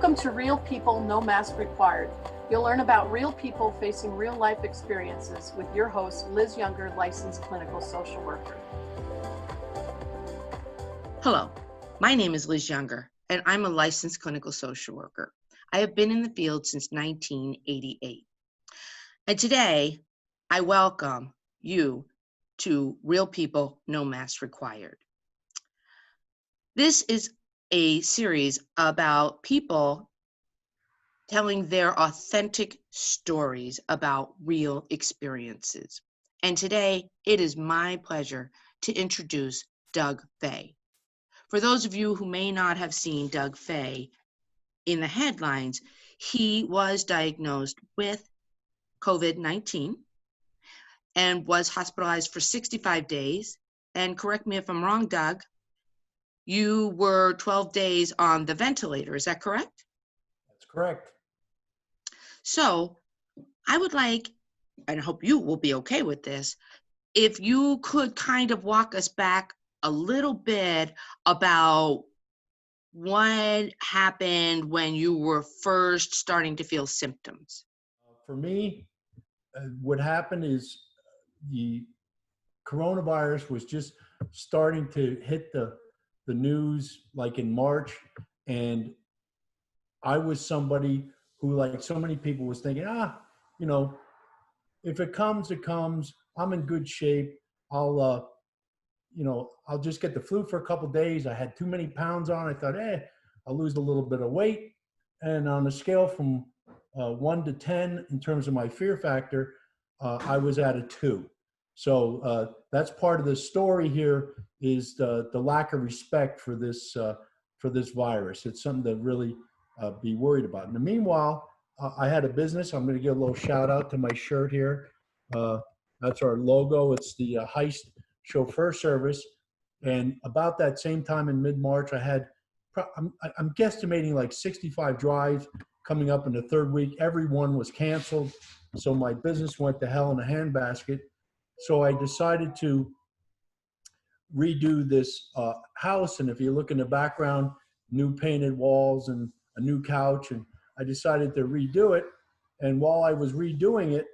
Welcome to Real People, No Mask Required. You'll learn about real people facing real life experiences with your host, Liz Younger, licensed clinical social worker. Hello, my name is Liz Younger, and I'm a licensed clinical social worker. I have been in the field since 1988. And today, I welcome you to Real People, No Mask Required. This is a series about people telling their authentic stories about real experiences. And today, it is my pleasure to introduce Doug Fay. For those of you who may not have seen Doug Fay in the headlines, he was diagnosed with COVID-19 and was hospitalized for 65 days. And correct me if I'm wrong, Doug, you were 12 days on the ventilator, is that correct? That's correct. So I would like, and I hope you will be okay with this, if you could kind of walk us back a little bit about what happened when you were first starting to feel symptoms. For me, what happened is the coronavirus was just starting to hit the news like in March, and I was somebody who, like so many people, was thinking, if it comes, it comes. I'm in good shape. I'll just get the flu for a couple of days. I had too many pounds on. I thought, I'll lose a little bit of weight. And on a scale from 1 to 10 in terms of my fear factor, I was at a 2. So that's part of the story here, is the lack of respect for this virus. It's something to really be worried about. In the meanwhile, I had a business. I'm going to give a little shout out to my shirt here. That's our logo. It's the Heist Chauffeur Service. And about that same time in mid-March, I had, I'm guesstimating like 65 drives coming up in the third week. Every one was canceled. So my business went to hell in a handbasket. So I decided to redo this house. And if you look in the background, new painted walls and a new couch. And I decided to redo it. And while I was redoing it,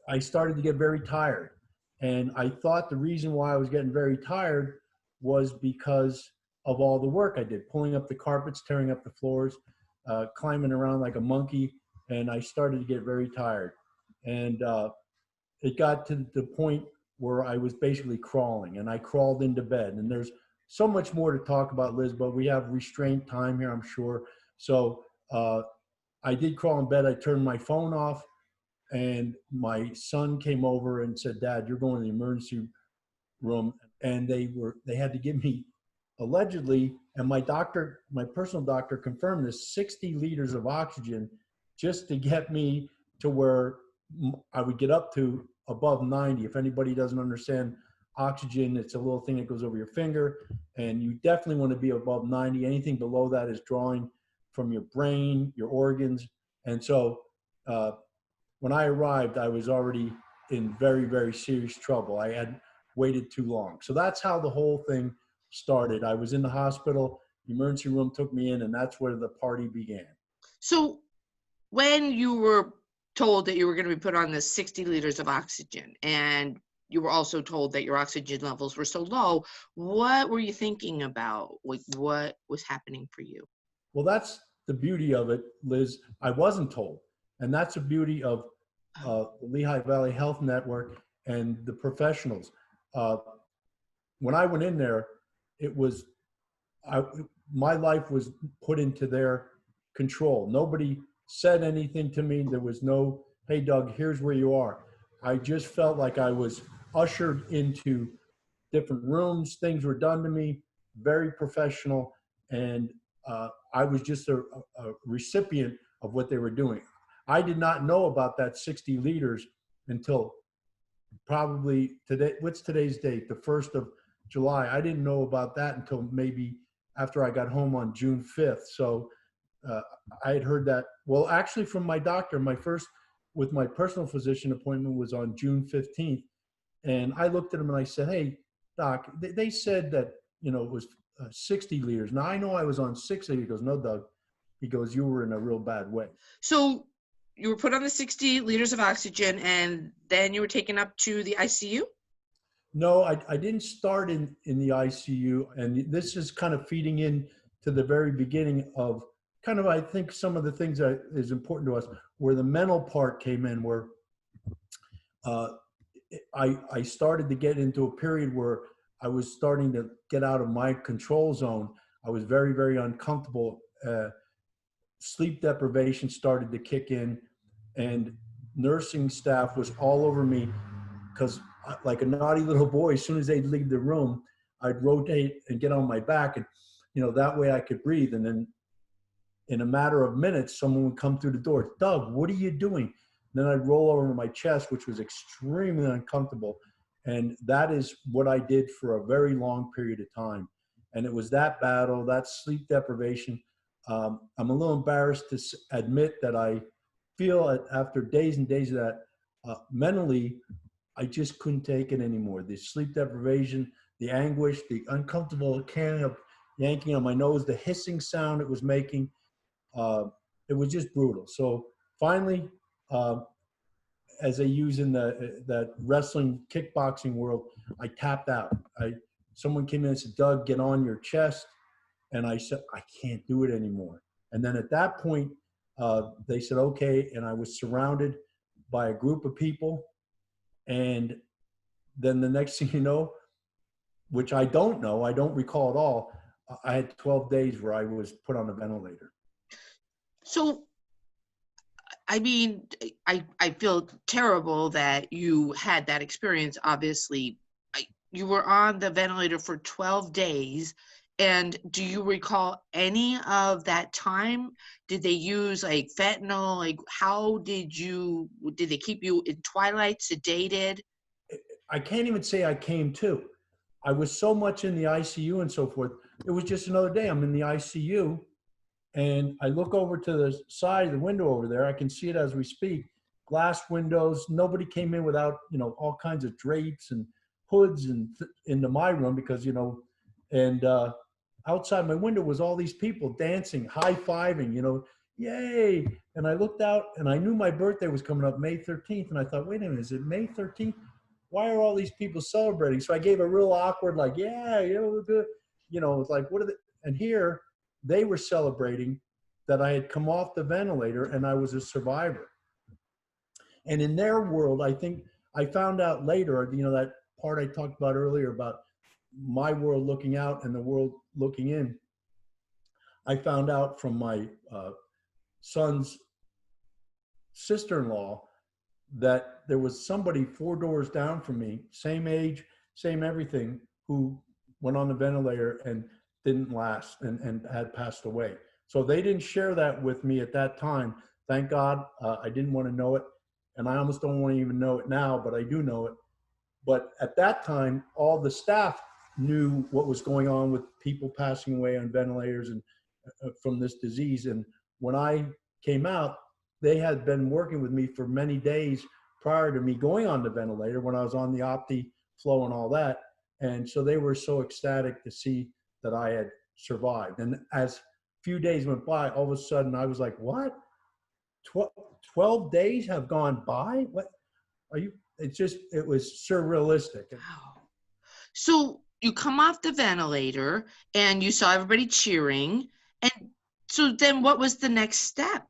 I started to get very tired. And I thought the reason why I was getting very tired was because of all the work I did, pulling up the carpets, tearing up the floors, climbing around like a monkey. And I started to get very tired. And it got to the point where I was basically crawling, and I crawled into bed. And there's so much more to talk about, Liz, but we have restrained time here, I'm sure. So I did crawl in bed. I turned my phone off. And my son came over and said, "Dad, you're going to the emergency room." And they had to give me, allegedly, and my personal doctor confirmed this, 60 liters of oxygen just to get me to where I would get up to above 90. If anybody doesn't understand oxygen, it's a little thing that goes over your finger, and you definitely want to be above 90. Anything below that is drawing from your brain, your organs. And so, when I arrived, I was already in very, very serious trouble. I had waited too long. So that's how the whole thing started. I was in the hospital, the emergency room took me in, and that's where the party began. So when you were told that you were going to be put on the 60 liters of oxygen, and you were also told that your oxygen levels were so low, what were you thinking about? Like, what was happening for you? Well, that's the beauty of it, Liz. I wasn't told. And that's the beauty of the Lehigh Valley Health Network and the professionals. When I went in there, my life was put into their control. Nobody said anything to me. There was no, "Hey, Doug, here's where you are." I just felt like I was ushered into different rooms. Things were done to me, very professional. And I was just a recipient of what they were doing. I did not know about that 60 liters until probably today. What's today's date? The 1st of July. I didn't know about that until maybe after I got home on June 5th. So I had heard that, well, actually from my doctor. With my personal physician appointment was on June 15th. And I looked at him and I said, "Hey, Doc, they said that, it was 60 liters. Now I know I was on 60. He goes, no, Doug. He goes, you were in a real bad way. So you were put on the 60 liters of oxygen, and then you were taken up to the ICU? No, I didn't start in the ICU. And this is kind of feeding in to the very beginning of kind of, I think, some of the things that is important to us, where the mental part came in, where I started to get into a period where I was starting to get out of my control zone. I was very, very uncomfortable. Sleep deprivation started to kick in, and nursing staff was all over me because, like a naughty little boy, as soon as they'd leave the room, I'd rotate and get on my back, and that way I could breathe. And then in a matter of minutes, someone would come through the door. Doug, what are you doing? And then I'd roll over my chest, which was extremely uncomfortable. And that is what I did for a very long period of time. And it was that battle, that sleep deprivation. I'm a little embarrassed to admit that I feel after days and days of that, mentally, I just couldn't take it anymore. The sleep deprivation, the anguish, the uncomfortable yanking on my nose, the hissing sound it was making, it was just brutal. So finally, as they use in that wrestling kickboxing world, I tapped out. Someone came in and said, Doug, get on your chest. And I said, I can't do it anymore. And then at that point, they said, okay. And I was surrounded by a group of people. And then the next thing you know, which I don't know, I don't recall at all, I had 12 days where I was put on a ventilator. So, I mean, I feel terrible that you had that experience. Obviously, you were on the ventilator for 12 days. And do you recall any of that time? Did they use like fentanyl? Like, how did they keep you in twilight, sedated? I can't even say I came to. I was so much in the ICU and so forth. It was just another day. I'm in the ICU and I look over to the side of the window over there. I can see it as we speak. Glass windows. Nobody came in without, all kinds of drapes and hoods and into my room because, and outside my window was all these people dancing, high-fiving, yay. And I looked out and I knew my birthday was coming up May 13th. And I thought, wait a minute, is it May 13th? Why are all these people celebrating? So I gave a real awkward, like, yeah, we're good. It's like, what are they? And here they were celebrating that I had come off the ventilator and I was a survivor. And in their world, I think I found out later, that part I talked about earlier about my world looking out and the world looking in. I found out from my son's sister-in-law that there was somebody 4 doors down from me, same age, same everything, who went on the ventilator and didn't last and had passed away. So they didn't share that with me at that time. Thank God. I didn't want to know it. And I almost don't want to even know it now, but I do know it. But at that time, all the staff knew what was going on with people passing away on ventilators and from this disease. And when I came out, they had been working with me for many days prior to me going on the ventilator when I was on the Opti flow and all that. And so they were so ecstatic to see that I had survived. And as a few days went by, all of a sudden I was like, what? 12 days have gone by? What are you? It was surrealistic. Wow. So you come off the ventilator and you saw everybody cheering. And so then what was the next step?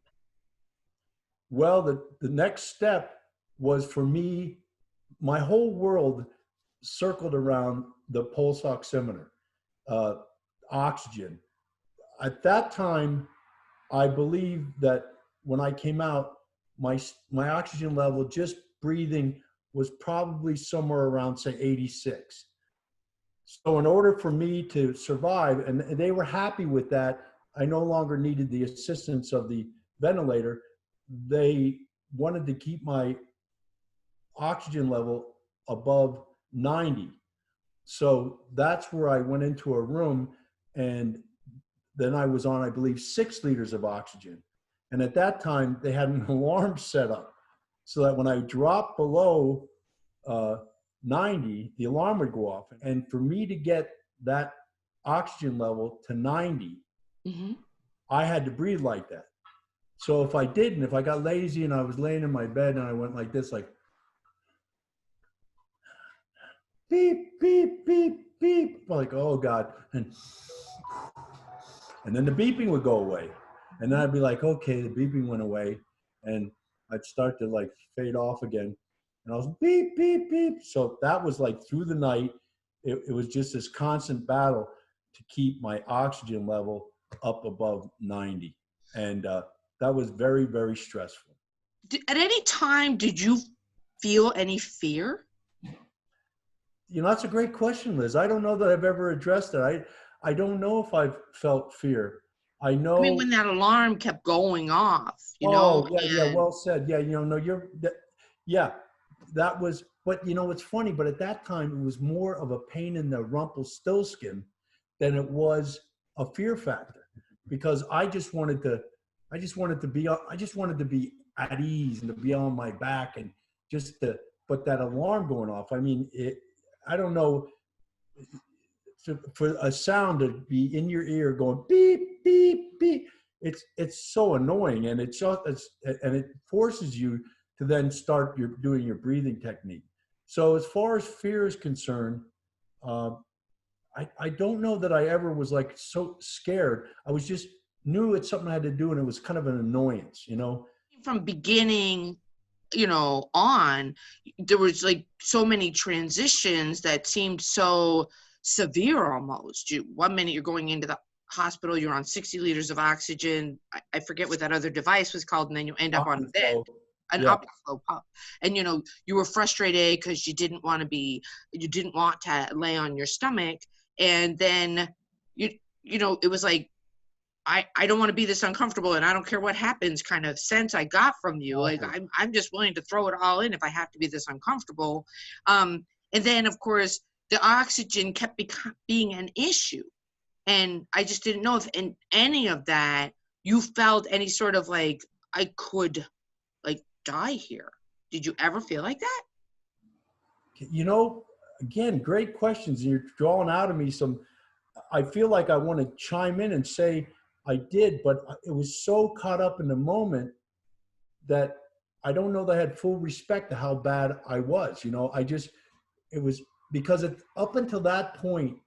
Well, the next step was for me, my whole world circled around the pulse oximeter, oxygen. At that time, I believe that when I came out, my oxygen level, just breathing, was probably somewhere around, say, 86. So in order for me to survive, and they were happy with that, I no longer needed the assistance of the ventilator. They wanted to keep my oxygen level above 90. So that's where I went into a room, and then I was on, I believe, 6 liters of oxygen. And at that time, they had an alarm set up so that when I dropped below 90, the alarm would go off. And for me to get that oxygen level to 90, Mm-hmm. I had to breathe like that. So if I didn't, if I got lazy and I was laying in my bed and I went like this, like beep, beep, beep, beep, like, oh God. And then the beeping would go away. And then I'd be like, okay, the beeping went away. And I'd start to like fade off again. And I was beep, beep, beep. So that was like through the night. It was just this constant battle to keep my oxygen level up above 90. And that was very, very stressful. At any time, did you feel any fear? You know, that's a great question, Liz. I don't know that I've ever addressed it. I don't know if I've felt fear. I know. I mean, when that alarm kept going off, you know? Oh, yeah, yeah, And well said. Yeah, you know, no, yeah, that was, but you know, it's funny, but at that time it was more of a pain in the Rumpelstiltskin than it was a fear factor, because I just wanted to be at ease and to be on my back and just to, but that alarm going off, I mean, I don't know, for a sound to be in your ear going beep, beep, beep, it's so annoying, and and it forces you to then start doing your breathing technique. So as far as fear is concerned, I don't know that I ever was like so scared. I was just knew it's something I had to do, and it was kind of an annoyance, you know. from beginning, you know, on, there was like so many transitions that seemed so severe almost. One minute you're going into the hospital, you're on 60 liters of oxygen. I forget what that other device was called, and then you end up on a bed. An Yeah. upper flow pump. And, you know, you were frustrated because you didn't want to lay on your stomach. And then, you know, it was like, I don't want to be this uncomfortable, and I don't care what happens kind of sense I got from you. Like, I'm just willing to throw it all in if I have to be this uncomfortable. And then, of course, the oxygen kept being an issue. And I just didn't know if in any of that you felt any sort of like, I could like die here. Did you ever feel like that? You know, again, great questions. You're drawing out of me some, I feel like I want to chime in and say I did, but it was so caught up in the moment that I don't know that I had full respect to how bad I was. You know, it was because up until that point,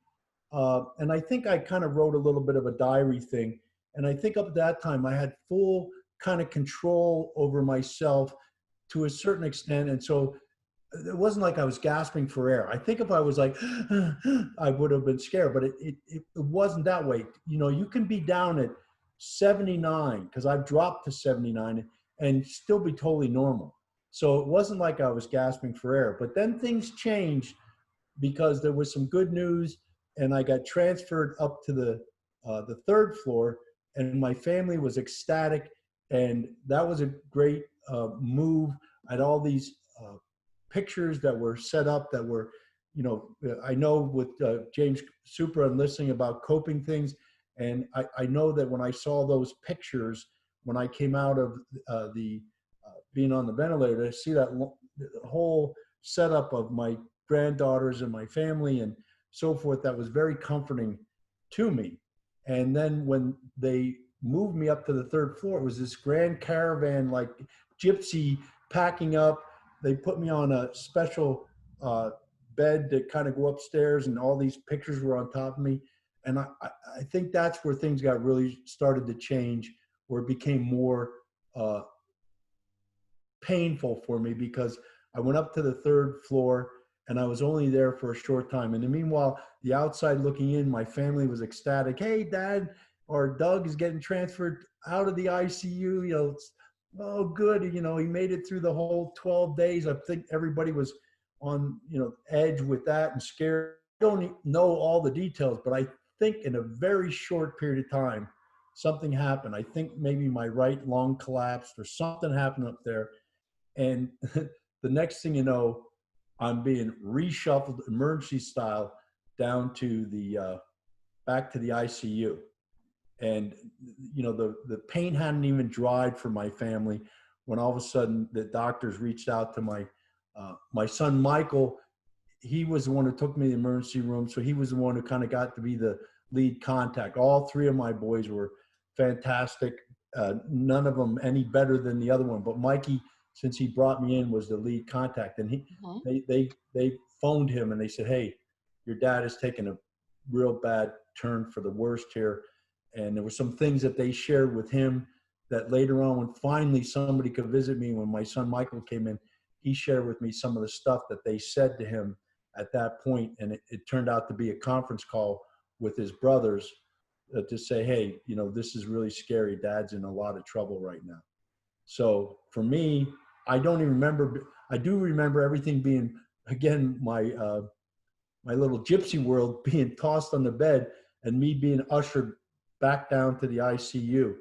and I think I kind of wrote a little bit of a diary thing. And I think up at that time I had full kind of control over myself to a certain extent. And so it wasn't like I was gasping for air. I think if I was like, I would have been scared, but it wasn't that way. You know, you can be down at 79, because I've dropped to 79, and still be totally normal. So it wasn't like I was gasping for air. But then things changed because there was some good news, and I got transferred up to the third floor, and my family was ecstatic, and that was a great move. I had all these pictures that were set up that were, you know, I know with James Supra and listening about coping things, and I know that when I saw those pictures, when I came out of the being on the ventilator, to see that whole setup of my granddaughters and my family and so forth, that was very comforting to me. And then when they moved me up to the third floor, it was this grand caravan, like gypsy packing up. They put me on a special bed to kind of go upstairs, and all these pictures were on top of me. And I think that's where things got really started to change, where it became more painful for me, because I went up to the third floor and I was only there for a short time. And meanwhile, the outside looking in, my family was ecstatic. Hey, Dad, or Doug is getting transferred out of the ICU. You know, oh, good. You know, he made it through the whole 12 days. I think everybody was on, you know, edge with that and scared. I don't know all the details, but I think in a very short period of time, something happened. I think maybe my right lung collapsed or something happened up there. And the next thing you know, I'm being reshuffled emergency style down to the back to the ICU. And you know, the pain hadn't even dried for my family when all of a sudden the doctors reached out to my son Michael. He was the one who took me to the emergency room, so he was the one who kind of got to be the lead contact. All three of my boys were fantastic. None of them any better than the other one, but Mikey, since he brought me in, was the lead contact, and they phoned him and they said, "Hey, your dad has taken a real bad turn for the worst here." And there were some things that they shared with him that later on, when finally somebody could visit me, when my son Michael came in, he shared with me some of the stuff that they said to him at that point. And it turned out to be a conference call with his brothers to say, "Hey, you know, this is really scary. Dad's in a lot of trouble right now." So for me, I don't even remember. I do remember everything being, again, my little gypsy world, being tossed on the bed and me being ushered back down to the ICU.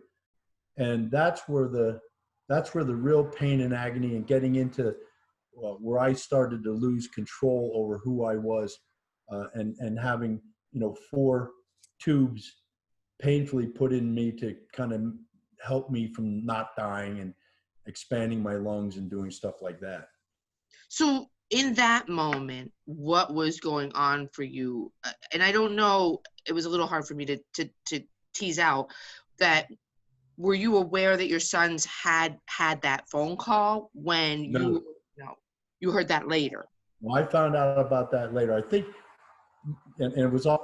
And that's where the real pain and agony and getting into where I started to lose control over who I was, and having, you know, 4 tubes painfully put in me to kind of help me from not dying and expanding my lungs and doing stuff like that. So in that moment, what was going on for you? And I don't know, it was a little hard for me to tease out that. Were you aware that your sons had that phone call when No. you heard that later? Well, I found out about that later. I think, and it was all,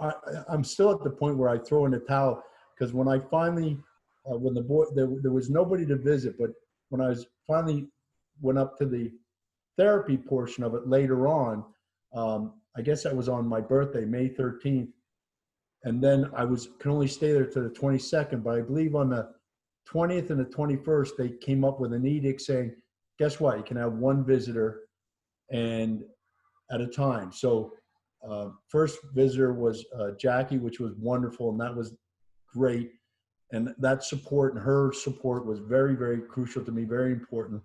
I'm still at the point where I throw in the towel, because when I finally, when the boy, there was nobody to visit, but when I was finally went up to the therapy portion of it later on, I guess that was on my birthday, May 13th. And then I can only stay there to the 22nd, but I believe on the 20th and the 21st, they came up with an edict saying, guess what? You can have 1 visitor and at a time. So first visitor was Jackie, which was wonderful. And that was great. And that support and her support was very, very crucial to me, very important.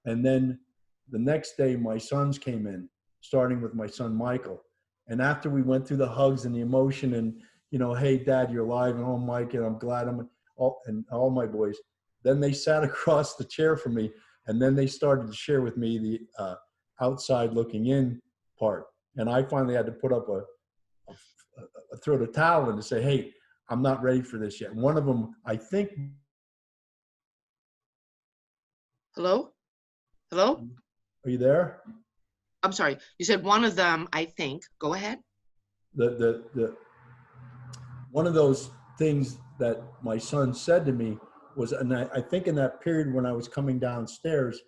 And then the next day, my sons came in, starting with my son, Michael. And after we went through the hugs and the emotion and, you know, "Hey, Dad, you're alive," and "Oh, Mike, and I'm glad all my boys," then they sat across the chair from me, and then they started to share with me the outside looking in part. And I finally had to put up throw the towel in to say, "Hey, I'm not ready for this yet." And one of them, I think. Hello? Are you there? I'm sorry. You said one of them, I think. Go ahead. The one of those things that my son said to me was, and I think in that period when I was coming downstairs,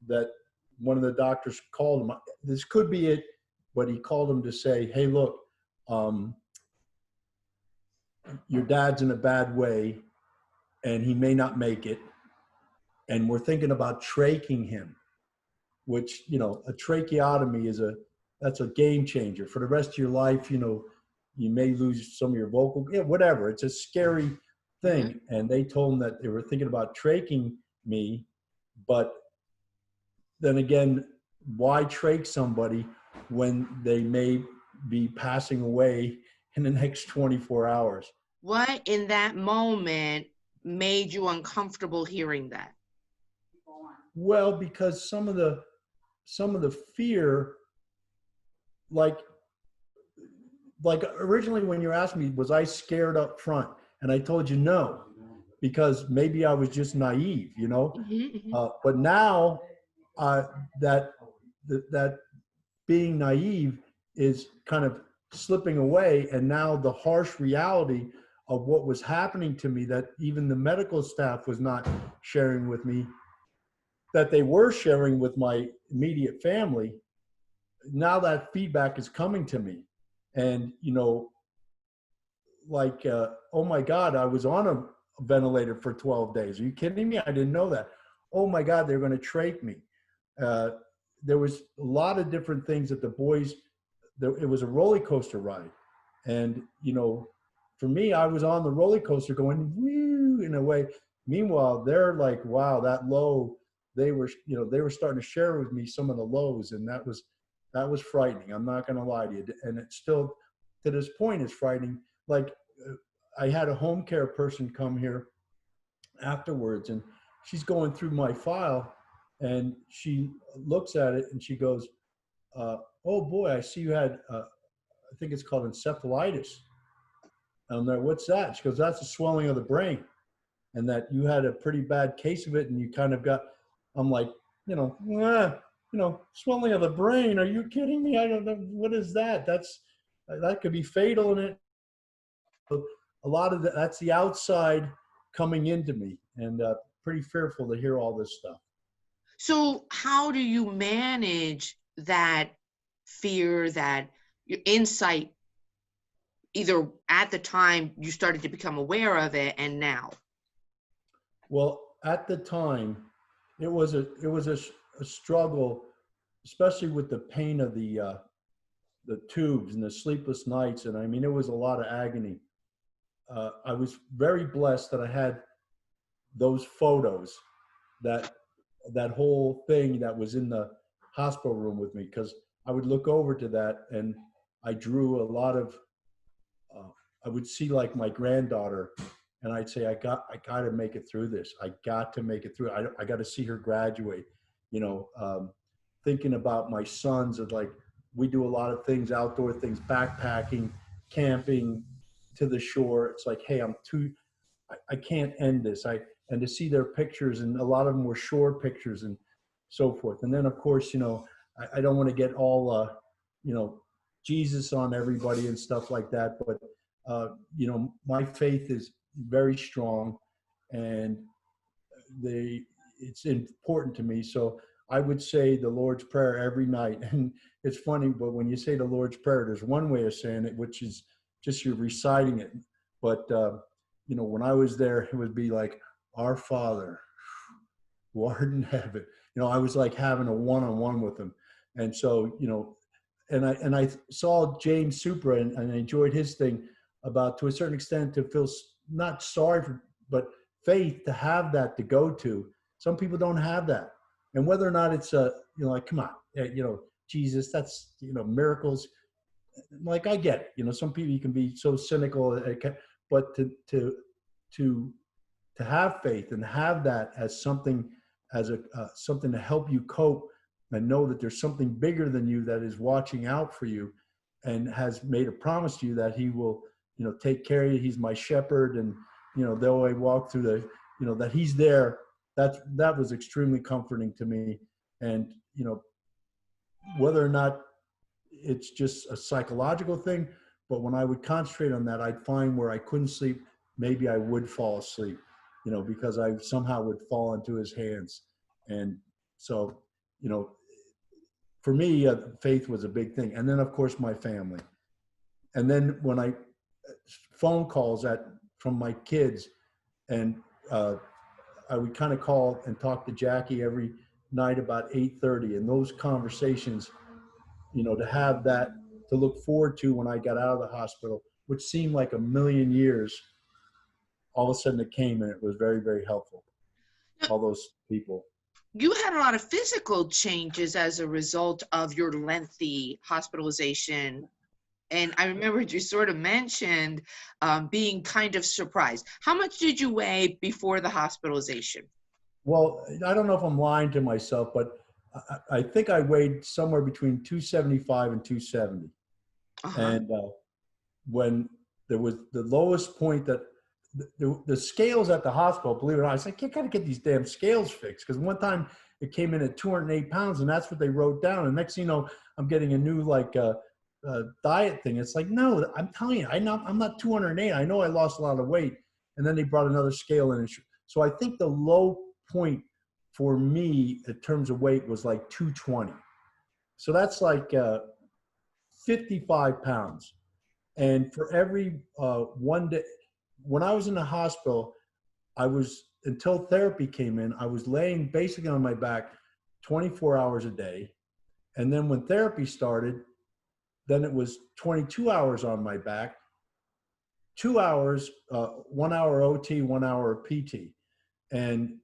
that one of the doctors called him. This could be it, but he called him to say, "Hey, look, your dad's in a bad way, and he may not make it, and we're thinking about tracheing him," which, you know, a tracheotomy that's a game changer for the rest of your life. You know, you may lose some of your vocal, whatever. It's a scary thing. And they told him that they were thinking about tracheing me, but then again, why trach somebody when they may be passing away in the next 24 hours? What in that moment made you uncomfortable hearing that? Well, because some of the fear, like originally when you asked me, was I scared up front? And I told you no, because maybe I was just naive, you know. But now that being naive is kind of slipping away, and now the harsh reality of what was happening to me, that even the medical staff was not sharing with me, that they were sharing with my immediate family. Now that feedback is coming to me, and, you know, like, oh my God, I was on a ventilator for 12 days. Are you kidding me? I didn't know that. Oh my God, they're going to trach me. There was a lot of different things that the boys, it was a roller coaster ride. And, you know, for me, I was on the roller coaster going, woo, in a way. Meanwhile, they're like, wow, that low, they were starting to share with me some of the lows. And that was frightening. I'm not going to lie to you. And it's still, to this point, is frightening. Like, I had a home care person come here afterwards, and she's going through my file, and she looks at it and she goes, "Oh boy, I see you had, I think it's called encephalitis." I'm there, what's that? She goes, that's a swelling of the brain. And that you had a pretty bad case of it, and you kind of got, I'm like, swelling of the brain. Are you kidding me? I don't know. What is that? That could be fatal in it. A lot of that's the outside coming into me, and pretty fearful to hear all this stuff. So how do you manage that fear, that your insight, either at the time you started to become aware of it and now? Well, at the time, it was a struggle, especially with the pain of the tubes and the sleepless nights, and I mean, it was a lot of agony. I was very blessed that I had those photos, that whole thing that was in the hospital room with me, because I would look over to that and I drew a lot of, I would see like my granddaughter, and I'd say, I got to make it through this. I got to make it through. I got to see her graduate, thinking about my sons, of like, we do a lot of things, outdoor things, backpacking, camping, to the shore. It's like, hey, I can't end this. And to see their pictures, and a lot of them were shore pictures and so forth. And then of course, I don't want to get all, Jesus on everybody and stuff like that. But, my faith is very strong, and it's important to me. So I would say the Lord's Prayer every night. And it's funny, but when you say the Lord's Prayer, there's one way of saying it, which is just you're reciting it. But, when I was there, it would be like, Our Father, who art in heaven. I was like having a one-on-one with him. And so, and I saw James Supra, and I enjoyed his thing about, to a certain extent, to feel not sorry for, but faith, to have that to go to. Some people don't have that. And whether or not it's like, come on, Jesus, that's, miracles. Like, I get it. Some people, you can be so cynical, but to have faith and have that as something, as something to help you cope, and know that there's something bigger than you that is watching out for you, and has made a promise to you that he will, take care of you. He's my shepherd. And, though I walk through the, that he's there, that was extremely comforting to me. And, whether or not it's just a psychological thing, but when I would concentrate on that, I'd find where I couldn't sleep, maybe I would fall asleep, because I somehow would fall into his hands. And so, for me, faith was a big thing. And then of course my family. And then when phone calls from my kids, and I would kind of call and talk to Jackie every night about 8:30, and those conversations, to have that to look forward to when I got out of the hospital, which seemed like a million years, all of a sudden it came, and it was very, very helpful. All those people. You had a lot of physical changes as a result of your lengthy hospitalization. And I remember you sort of mentioned being kind of surprised. How much did you weigh before the hospitalization? Well, I don't know if I'm lying to myself, but I think I weighed somewhere between 275 and 270. Uh-huh. And when there was the lowest point, that the scales at the hospital, believe it or not, I said, I gotta get these damn scales fixed. Because one time it came in at 208 pounds, and that's what they wrote down. And next thing you know, I'm getting a new diet thing. It's like, no, I'm telling you, I'm not 208. I know I lost a lot of weight. And then they brought another scale in. So I think the low point for me in terms of weight was like 220. So that's like 55 pounds. And for every one day, when I was in the hospital, until therapy came in, I was laying basically on my back 24 hours a day. And then when therapy started, then it was 22 hours on my back, 2 hours, 1 hour OT, 1 hour PT. And,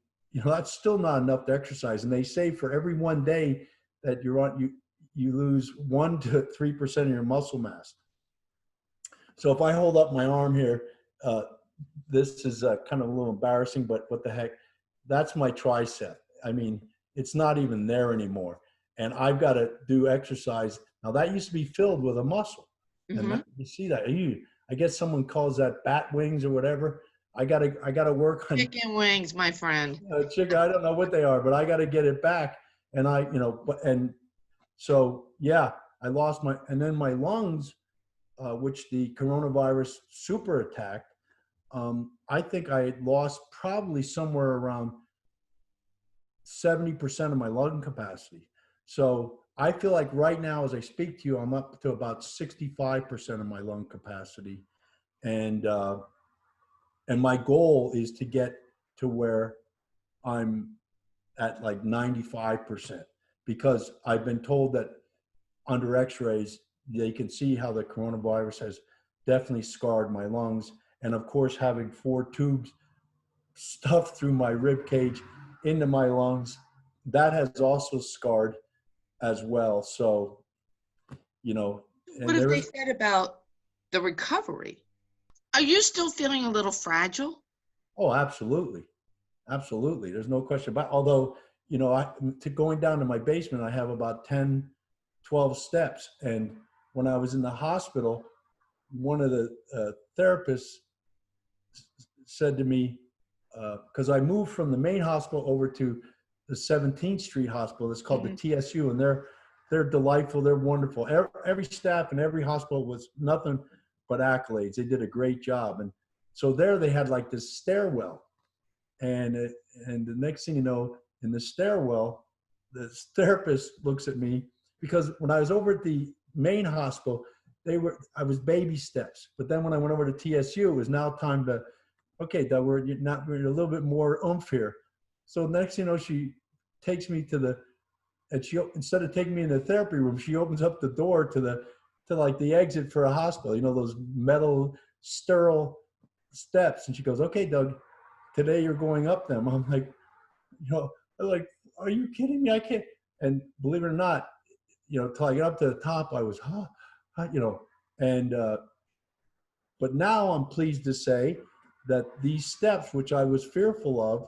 that's still not enough to exercise. And they say for every one day that you're on, you lose 1 to 3% of your muscle mass. So if I hold up my arm here, this is kind of a little embarrassing, but what the heck, that's my tricep. I mean, it's not even there anymore. And I've got to do exercise. Now that used to be filled with a muscle. Mm-hmm. And you see that. I guess someone calls that bat wings or whatever. I gotta work on Chicken wings, my friend. chicken. I don't know what they are, but I got to get it back. And and so, yeah, I lost and then my lungs, which the coronavirus super attacked. I think I had lost probably somewhere around 70% of my lung capacity. So I feel like right now, as I speak to you, I'm up to about 65% of my lung capacity. And my goal is to get to where I'm at like 95%, because I've been told that under x-rays, they can see how the coronavirus has definitely scarred my lungs. And of course, having 4 tubes stuffed through my rib cage into my lungs, that has also scarred as well. So, and What have they said about the recovery? Are you still feeling a little fragile? Oh, absolutely. Absolutely. There's no question about it. Although, going down to my basement, I have about 10, 12 steps. And when I was in the hospital, one of the therapists said to me, because I moved from the main hospital over to the 17th Street Hospital. It's called the TSU, and they're delightful. They're wonderful. Every staff in every hospital was nothing but accolades. They did a great job. And so there they had like this stairwell. And the next thing you know, in the stairwell, the therapist looks at me, because when I was over at the main hospital, I was baby steps. But then when I went over to TSU, it was now time to, okay, Doug, we're a little bit more oomph here. So next thing you know, she takes me and instead of taking me in the therapy room, she opens up the door to like the exit for a hospital, those metal sterile steps. And she goes, okay, Doug, today you're going up them. I'm like, are you kidding me? I can't. And believe it or not, till I get up to the top, I was, but now I'm pleased to say that these steps, which I was fearful of,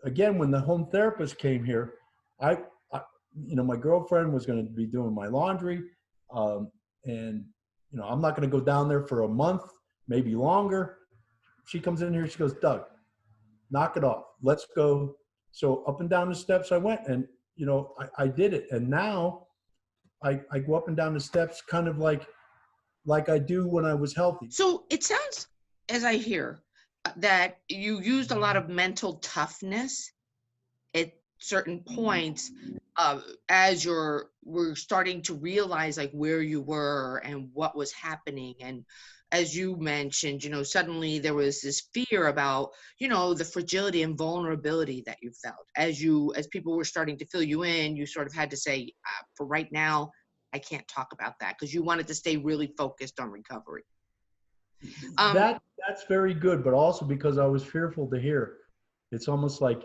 again, when the home therapist came here, my girlfriend was going to be doing my laundry. And I'm not going to go down there for a month, maybe longer. She comes in here, she goes, Doug, knock it off. Let's go. So up and down the steps I went, and, I did it. And now I go up and down the steps kind of like I do when I was healthy. So it sounds, as I hear, that you used a lot of mental toughness at certain points as we're starting to realize like where you were and what was happening. And as you mentioned, suddenly there was this fear about, the fragility and vulnerability that you felt as people were starting to fill you in. You sort of had to say, for right now, I can't talk about that, because you wanted to stay really focused on recovery. That's very good, but also because I was fearful to hear. It's almost like,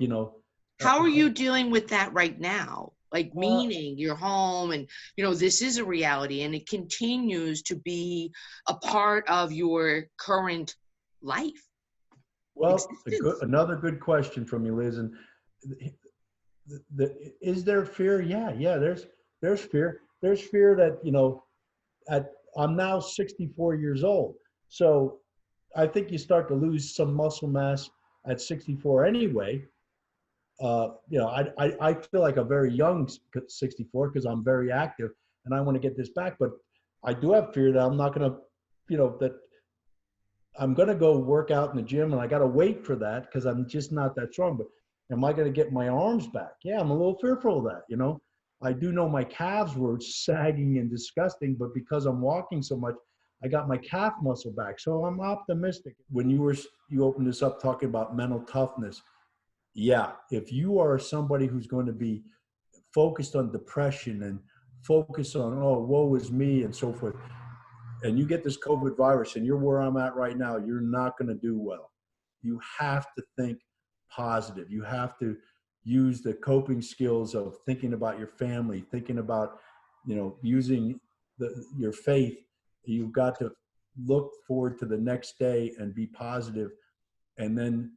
how are you dealing with that right now? Like, meaning you're home and, this is a reality and it continues to be a part of your current life. Well, another good question from you, Liz. And is there fear? Yeah, there's fear. There's fear that, I'm now 64 years old. So I think you start to lose some muscle mass at 64 anyway. I feel like a very young 64 because I'm very active and I want to get this back. But I do have fear that I'm not going to, that I'm going to go work out in the gym and I got to wait for that because I'm just not that strong. But am I going to get my arms back? Yeah, I'm a little fearful of that. I do know my calves were sagging and disgusting, but because I'm walking so much, I got my calf muscle back. So I'm optimistic. When you opened this up talking about mental toughness, yeah, if you are somebody who's going to be focused on depression and focused on, oh, woe is me and so forth, and you get this COVID virus and you're where I'm at right now, you're not going to do well. You have to think positive. You have to use the coping skills of thinking about your family, thinking about, using your faith. You've got to look forward to the next day and be positive and then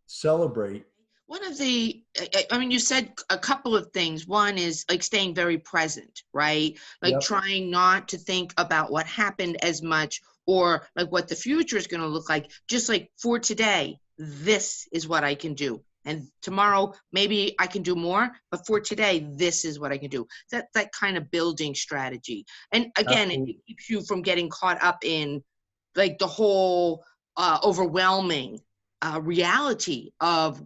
celebrate. One of you said a couple of things. One is like staying very present, right? Like trying not to think about what happened as much, or like what the future is going to look like. Just like for today, this is what I can do. And tomorrow, maybe I can do more, but for today, this is what I can do. That kind of building strategy. And again, it keeps you from getting caught up in like the whole overwhelming reality of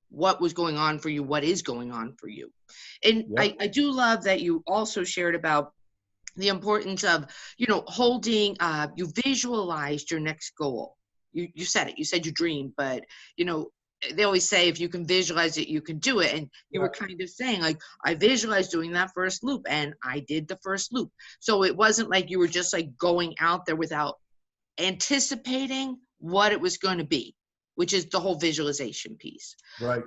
what was going on for you, what is going on for you. And Yep. I do love that you also shared about the importance of, holding, you visualized your next goal. You said it, you said you dream, but, they always say if you can visualize it, you can do it. And you were kind of saying like, I visualized doing that first loop and I did the first loop. So it wasn't like you were just like going out there without anticipating what it was going to be, which is the whole visualization piece. Right.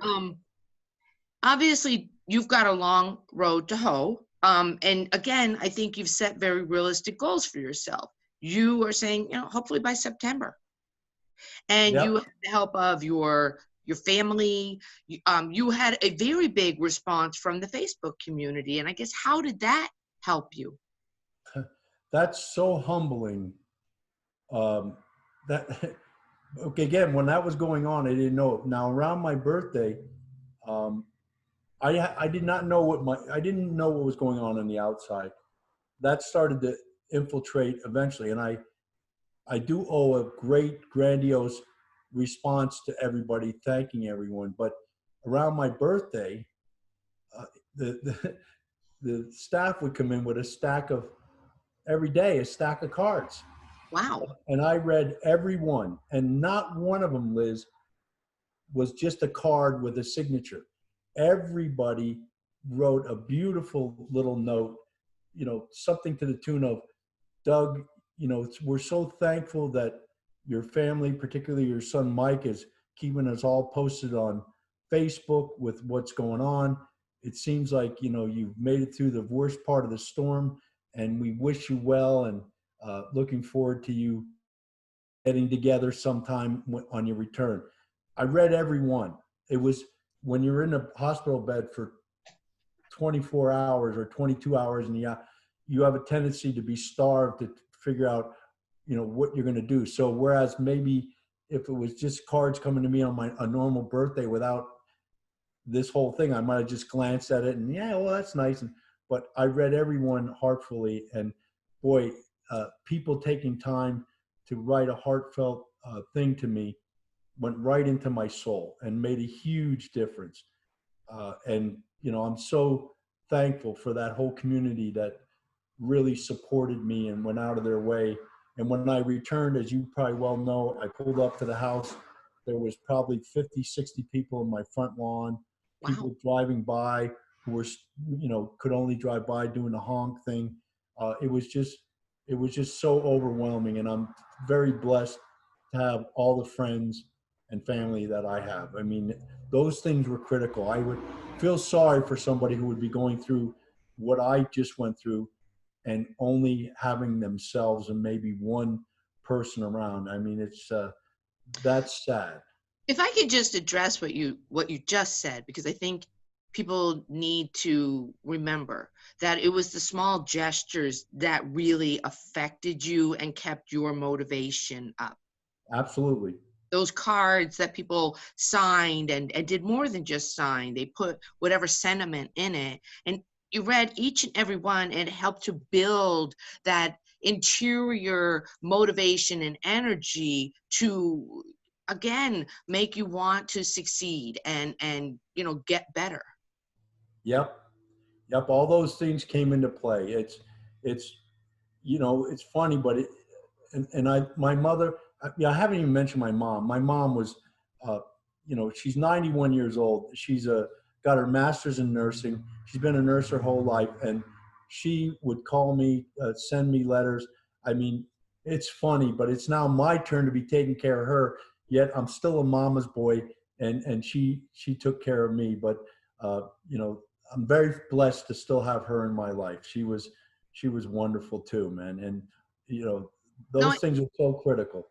Obviously you've got a long road to hoe. And again, I think you've set very realistic goals for yourself. You are saying, hopefully by September. And Yep. you have the help of your family. You had a very big response from the Facebook community. And I guess, how did that help you? That's so humbling. That okay, again, when that was going on, I didn't know it. Now around my birthday, I did not know I didn't know what was going on the outside. That started to infiltrate eventually, and I do owe a great grandiose response to everybody, thanking everyone. But around my birthday, the the staff would come in with a stack of a stack of cards. Wow. And I read every one, and not one of them, Liz, was just a card with a signature. Everybody wrote a beautiful little note, something to the tune of, Doug, we're so thankful that your family, particularly your son Mike, is keeping us all posted on Facebook with what's going on. It seems like, you've made it through the worst part of the storm, and we wish you well, and looking forward to you getting together sometime on your return. I read every one. It was when you're in a hospital bed for 24 hours or 22 hours, and you have a tendency to be starved to figure out, what you're going to do. So whereas maybe if it was just cards coming to me on a normal birthday without this whole thing, I might have just glanced at it and, yeah, well, that's nice. But I read everyone heartfully, and boy, people taking time to write a heartfelt thing to me went right into my soul and made a huge difference. And, I'm so thankful for that whole community that really supported me and went out of their way. And when I returned, as you probably well know, I pulled up to the house. There was probably 50, 60 people in my front lawn, people driving by who were, could only drive by doing the honk thing. It was just so overwhelming. And I'm very blessed to have all the friends and family that I have. I mean, those things were critical. I would feel sorry for somebody who would be going through what I just went through and only having themselves and maybe one person around. I mean, that's sad. If I could just address what you just said, because I think people need to remember that it was the small gestures that really affected you and kept your motivation up. Absolutely. Those cards that people signed and did more than just sign, they put whatever sentiment in it. And you read each and every one, and it helped to build that interior motivation and energy to, again, make you want to succeed and get better. Yep. All those things came into play. It's funny, but my mother, I haven't even mentioned my mom. My mom was, she's 91 years old. She's got her master's in nursing. She's been a nurse her whole life, and she would call me, send me letters. I mean, it's funny, but it's now my turn to be taking care of her. Yet I'm still a mama's boy, and she took care of me. But I'm very blessed to still have her in my life. She was wonderful too, man. And those things are so critical.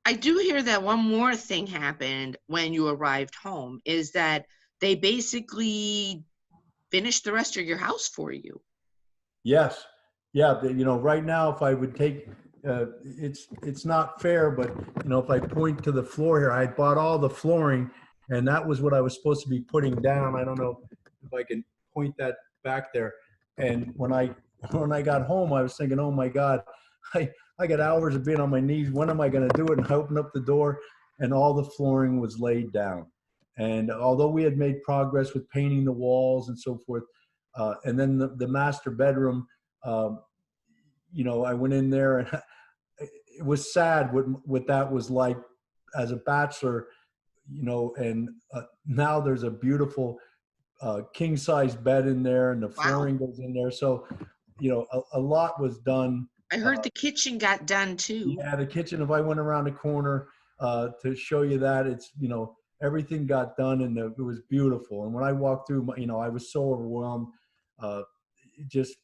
I do hear that one more thing happened when you arrived home, is that they basically finished the rest of your house for you. Yes. Yeah. Right now, if I would take it's not fair, but you know, if I point to the floor here, I bought all the flooring, and that was what I was supposed to be putting down. I don't know if I can point that back there. And when I got home, I was thinking, oh my God, I got hours of being on my knees. When am I going to do it? And I opened up the door, and all the flooring was laid down. And although we had made progress with painting the walls and so forth, and then the master bedroom, you know, I went in there, and it was sad what that was like as a bachelor, you know, and now there's a beautiful king size bed in there, and the flooring goes in there. So, you know, a lot was done. I heard the kitchen got done too. Yeah, the kitchen, if I went around the corner to show you that, it's, you know, everything got done, and it was beautiful. And when I walked through, you know, I was so overwhelmed, just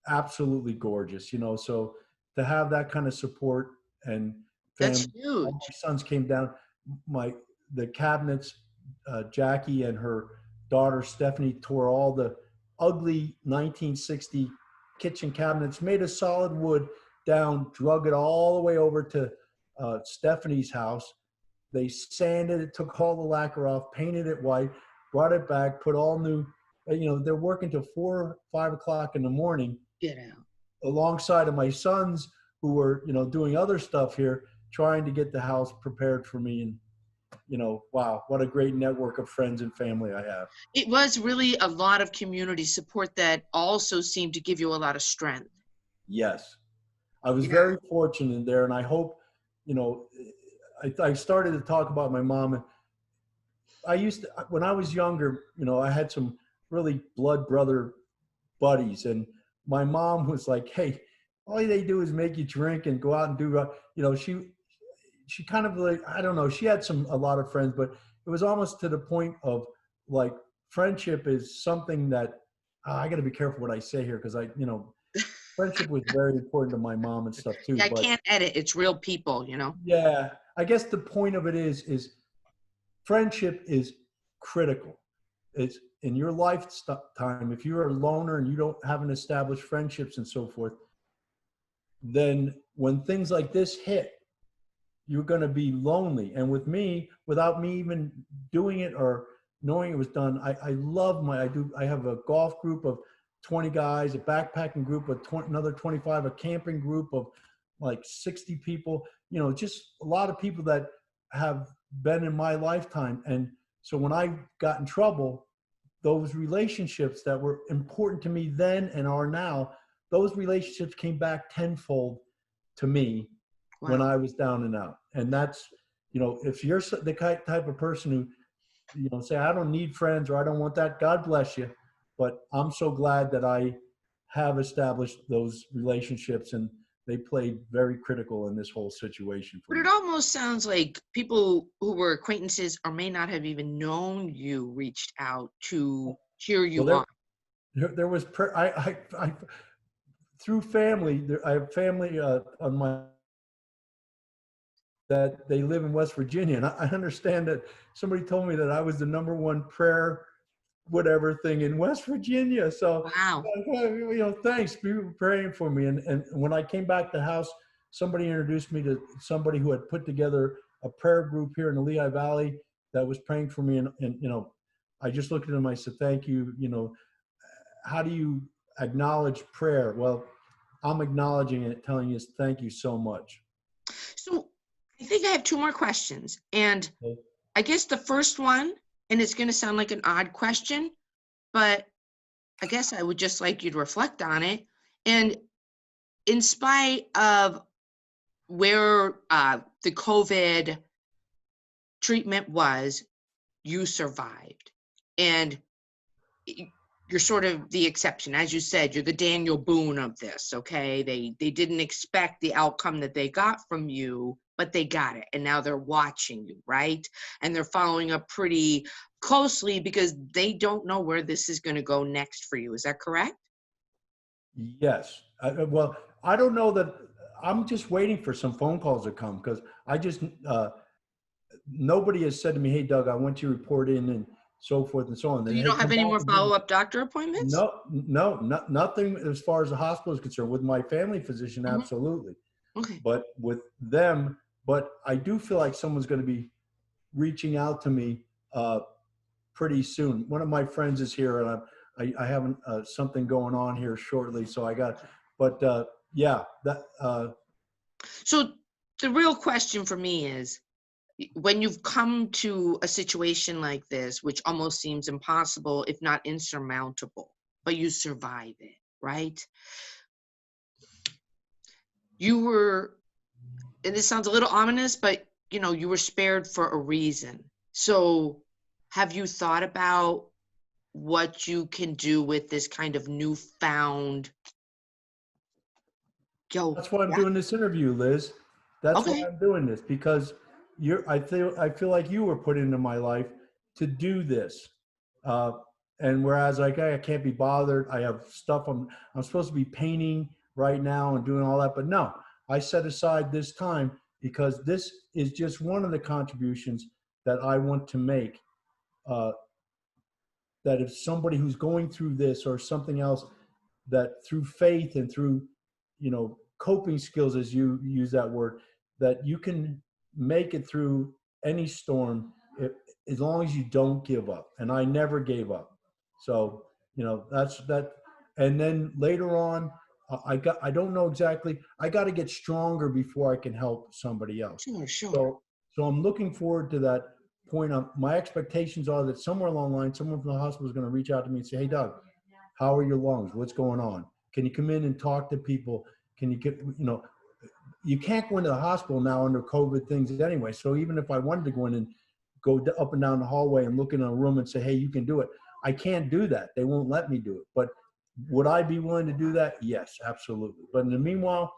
absolutely gorgeous, you know. So to have that kind of support and family, That's huge. all my sons came down, the cabinets, Jackie and her daughter Stephanie tore all the ugly 1960 kitchen cabinets made of solid wood down, drug it all the way over to Stephanie's house. They sanded it, took all the lacquer off, painted it white, brought it back, put all new, you know, they're working till 4 or 5 o'clock in the morning. Get out. Alongside of my sons who were, you know, doing other stuff here, trying to get the house prepared for me. And, you know, wow, what a great network of friends and family I have. It was really a lot of community support that also seemed to give you a lot of strength. Yes. I was very fortunate there, and I hope, you know, I started to talk about my mom. And I used to, when I was younger, you know, I had some really blood brother buddies, and my mom was like, hey, all they do is make you drink and go out and do, you know, she kind of like, I don't know, she had a lot of friends, but it was almost to the point of like, friendship is something that I got to be careful what I say here, because you know, friendship was very important to my mom and stuff too. I but can't edit. It's real people, you know? Yeah. I guess the point of it is friendship is critical. It's in your lifetime. If you're a loner and you haven't established friendships and so forth, then when things like this hit, you're going to be lonely. And with me, without me even doing it or knowing it was done, I have a golf group of 20 guys, a backpacking group of another 25, a camping group of like 60 people, you know, just a lot of people that have been in my lifetime. And so when I got in trouble, those relationships that were important to me then and are now, those relationships came back tenfold to me when I was down and out. And that's, you know, if you're the type of person who, you know, say, I don't need friends or I don't want that, God bless you. But I'm so glad that I have established those relationships, and they played very critical in this whole situation for me. But it almost sounds like people who were acquaintances or may not have even known you reached out to cheer you on. There was, I through family, I have family on my, that they live in West Virginia. And I understand that somebody told me that I was the #1 prayer whatever thing in West Virginia. So, wow. You know, thanks for praying for me. And when I came back to the house, somebody introduced me to somebody who had put together a prayer group here in the Lehigh Valley that was praying for me. And you know, I just looked at him, I said, thank you. You know, how do you acknowledge prayer? Well, I'm acknowledging it, telling you thank you so much. So I think I have 2 more questions. And I guess the first one, and it's going to sound like an odd question, but I guess I would just like you to reflect on it. And in spite of where the COVID treatment was, you survived. And you're sort of the exception. As you said, you're the Daniel Boone of this, okay? They didn't expect the outcome that they got from you, but they got it. And now they're watching you, right? And they're following up pretty closely because they don't know where this is going to go next for you. Is that correct? Yes. Well, I don't know that. I'm just waiting for some phone calls to come, because I just, nobody has said to me, hey, Doug, I want you to report in and so forth and so on. So you don't have any more follow-up doctor appointments? No, nothing as far as the hospital is concerned. With my family physician, absolutely. Okay. but with them, but I do feel like someone's going to be reaching out to me pretty soon. One of my friends is here, and I have something going on here shortly, so I got, but yeah, that, So the real question for me is, when you've come to a situation like this, which almost seems impossible, if not insurmountable, but you survive it, right? You were, and this sounds a little ominous, but you know, you were spared for a reason. So have you thought about what you can do with this kind of newfound, that's why I'm yeah, doing this interview, Liz. That's why okay, I'm doing this, because I feel like you were put into my life to do this. Uh, and whereas like I can't be bothered, I have stuff I'm supposed to be painting right now and doing all that, but no, I set aside this time because this is just one of the contributions that I want to make. Uh, that if somebody who's going through this or something else, that through faith and through, coping skills, as you use that word, that you can make it through any storm if, as long as you don't give up. And I never gave up. So, that's that. And then later on, I don't know exactly, I got to get stronger before I can help somebody else. sure, sure. So I'm looking forward to that point. My expectations are that somewhere along the line, someone from the hospital is going to reach out to me and say, "Hey, Doug, how are your lungs? What's going on? Can you come in and talk to people? Can you get, you can't go into the hospital now under COVID things anyway. So even if I wanted to go in and go up and down the hallway and look in a room and say, hey, you can do it, I can't do that. They won't let me do it. But would I be willing to do that? Yes, absolutely. But in the meanwhile,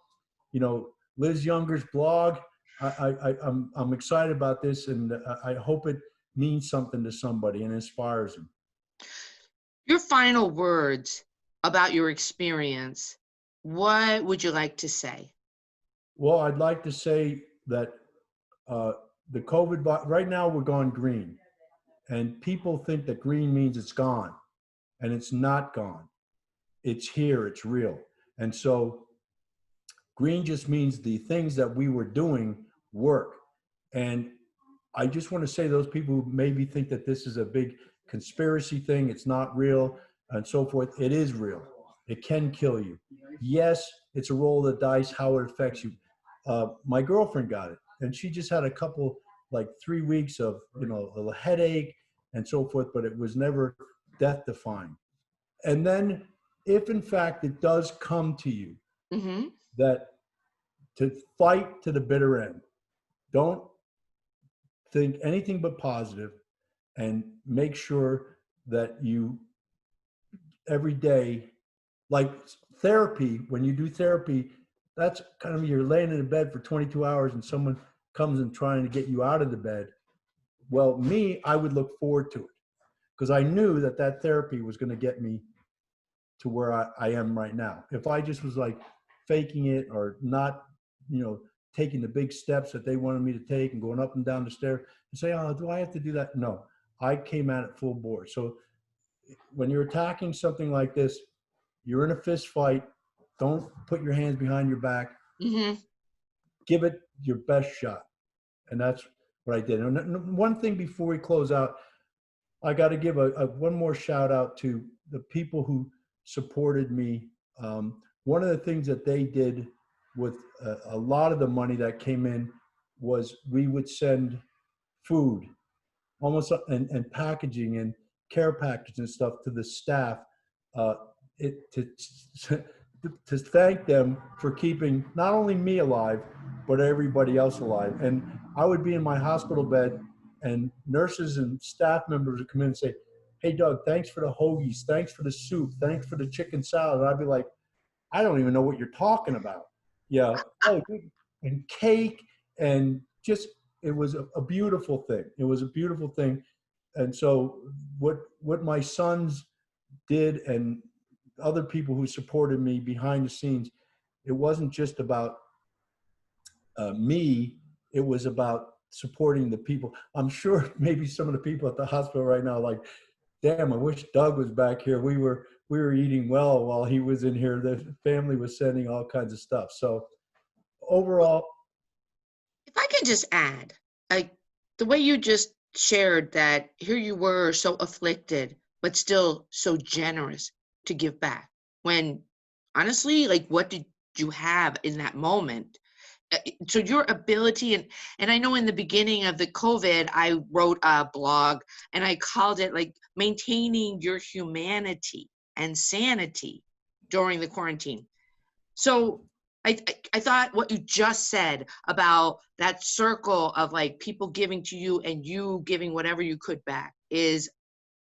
Liz Younger's blog, I'm excited about this, and I hope it means something to somebody and inspires them. Your final words about your experience, what would you like to say? Well, I'd like to say that the COVID, right now we're going green, and people think that green means it's gone, and it's not gone. It's here, it's real. And so green just means the things that we were doing work. And I just want to say, those people who maybe think that this is a big conspiracy thing, it's not real, and so forth, it is real. It can kill you. Yes, it's a roll of the dice how it affects you. My girlfriend got it, and she just had a couple, like 3 weeks of, a headache and so forth, but it was never death defying. And then if in fact it does come to you, Mm-hmm. that to fight to the bitter end, don't think anything but positive, and make sure that you every day, like therapy, when you do therapy, that's kind of, you're laying in a bed for 22 hours and someone comes and trying to get you out of the bed. Well, I would look forward to it, because I knew that that therapy was going to get me to where I am right now. If I just was like faking it or not, taking the big steps that they wanted me to take and going up and down the stairs and say, oh, do I have to do that? No, I came at it full bore. So when you're attacking something like this, you're in a fist fight. Don't put your hands behind your back. Mm-hmm. Give it your best shot. And that's what I did. And one thing before we close out, I got to give one more shout out to the people who supported me. One of the things that they did with a lot of the money that came in was we would send food, almost, and packaging and care packages and stuff to the staff, to thank them for keeping not only me alive, but everybody else alive. And I would be in my hospital bed, and nurses and staff members would come in and say, hey, Doug, thanks for the hoagies. Thanks for the soup. Thanks for the chicken salad. And I'd be like, I don't even know what you're talking about. Yeah. Oh, and cake, and just, it was a beautiful thing. It was a beautiful thing. And so what my sons did, and other people who supported me behind the scenes, it wasn't just about me. It was about supporting the people. I'm sure maybe some of the people at the hospital right now are like, damn, I wish Doug was back here. We were eating well while he was in here. The family was sending all kinds of stuff. So overall, If I can just add, like the way you just shared that here you were so afflicted, but still so generous to give back. When honestly, like what did you have in that moment? So your ability and I know in the beginning of the COVID, I wrote a blog and I called it like maintaining your humanity and sanity during the quarantine. So I thought what you just said about that circle of like people giving to you and you giving whatever you could back is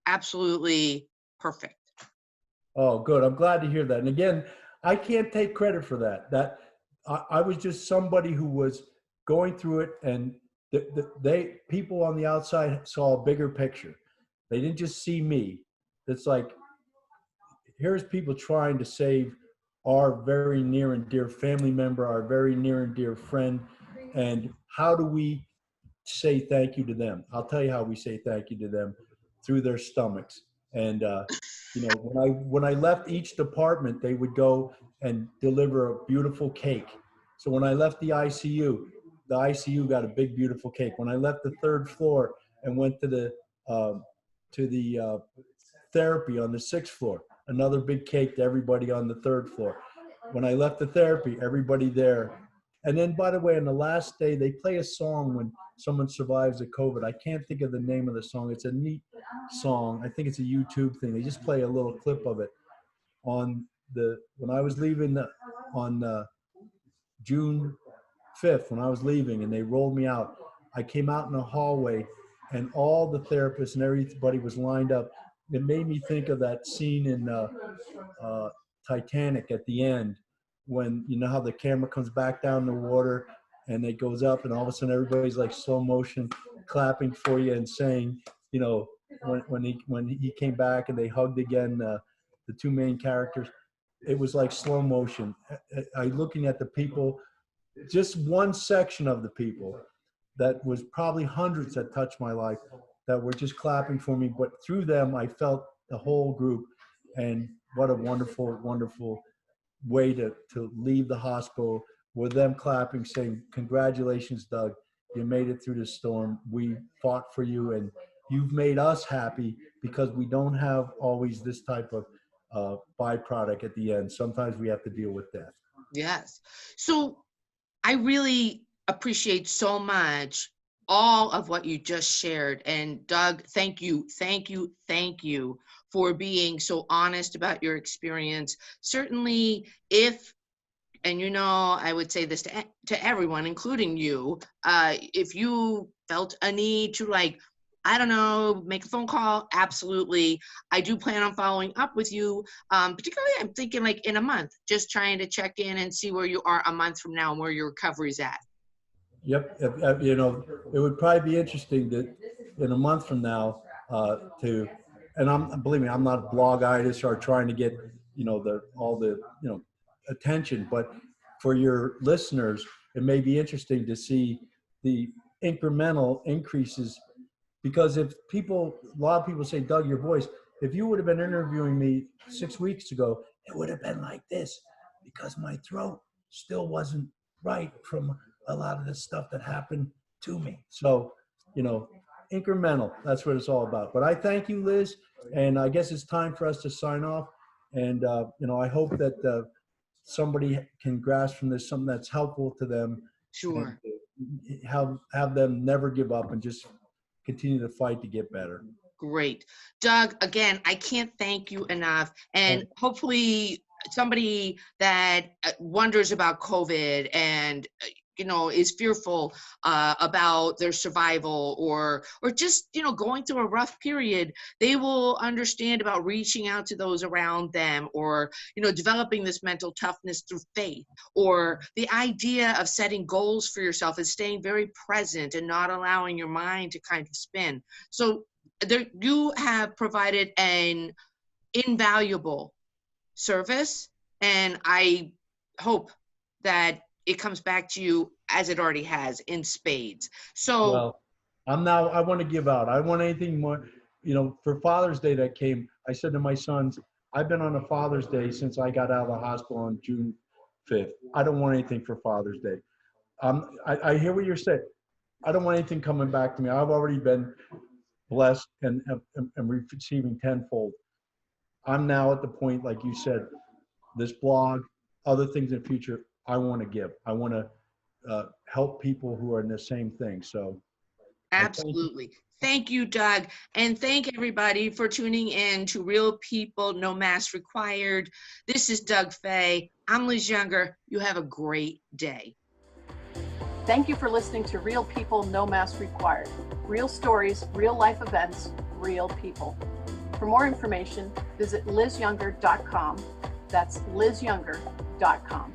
absolutely perfect. oh, good. I'm glad to hear that. And again, I can't take credit for that. I was just somebody who was going through it, and they people on the outside saw a bigger picture. They didn't just see me. It's like here's people trying to save our very near and dear family member, our very near and dear friend, and how do we say thank you to them? I'll tell you how we say thank you to them through their stomachs. And you know, when I left each department, they would go and deliver a beautiful cake. So when I left the ICU got a big beautiful cake. When I left the third floor and went to the therapy on the sixth floor, another big cake to everybody on the third floor. When I left the therapy, everybody there. And then, by the way, on the last day, they play a song when someone survives the COVID. I can't think of the name of the song. It's a neat song. I think it's a YouTube thing. They just play a little clip of it on when I was leaving on June 5th, when I was leaving and they rolled me out. I came out in the hallway and all the therapists and everybody was lined up. It made me think of that scene in Titanic at the end, when you know how the camera comes back down the water and it goes up and all of a sudden everybody's like slow motion clapping for you and saying, you know, when he came back and they hugged again, the two main characters, it was like slow motion. I looking at the people, just one section of the people that was probably hundreds that touched my life that were just clapping for me, but through them I felt the whole group. And what a wonderful, wonderful way to leave the hospital with them clapping, saying, congratulations, Doug, you made it through the storm. We fought for you and you've made us happy, because we don't have always this type of byproduct at the end. Sometimes we have to deal with death. Yes. So I really appreciate so much all of what you just shared. And Doug, thank you, thank you, thank you for being so honest about your experience. Certainly, and you know, I would say this to everyone, including you, if you felt a need to like, I don't know, make a phone call, absolutely. I do plan on following up with you. Particularly, I'm thinking like in a month, just trying to check in and see where you are a month from now and where your recovery's at. Yep. You know, it would probably be interesting that in a month from now and believe me, I'm not blogitis or trying to get, you know, all the, you know, attention, but for your listeners, it may be interesting to see the incremental increases, because a lot of people say, Doug, your voice, if you would have been interviewing me 6 weeks ago, it would have been like this, because my throat still wasn't right from a lot of the stuff that happened to me. So, you know, incremental, that's what it's all about. But I thank you, Liz, and I guess it's time for us to sign off. And, you know, I hope that somebody can grasp from this something that's helpful to them. Sure. And have them never give up and just continue to fight to get better. Great. Doug, again, I can't thank you enough. And hopefully somebody that wonders about COVID and you know, is fearful about their survival or just, you know, going through a rough period, they will understand about reaching out to those around them, or, you know, developing this mental toughness through faith, or the idea of setting goals for yourself and staying very present and not allowing your mind to kind of spin. So there, you have provided an invaluable service, and I hope that it comes back to you as it already has in spades. So, well, I want to give out. I want anything more, you know, for Father's Day that came, I said to my sons, I've been on a Father's Day since I got out of the hospital on June 5th. I don't want anything for Father's Day. I hear what you're saying. I don't want anything coming back to me. I've already been blessed and receiving tenfold. I'm now at the point, like you said, this blog, other things in the future, I want to give. I want to help people who are in the same thing. So Absolutely. Thank you, Doug. And thank everybody for tuning in to Real People, No Mask Required. This is Doug Fay. I'm Liz Younger. You have a great day. Thank you for listening to Real People, No Mask Required. Real stories, real life events, real people. For more information, visit lizyounger.com. That's lizyounger.com.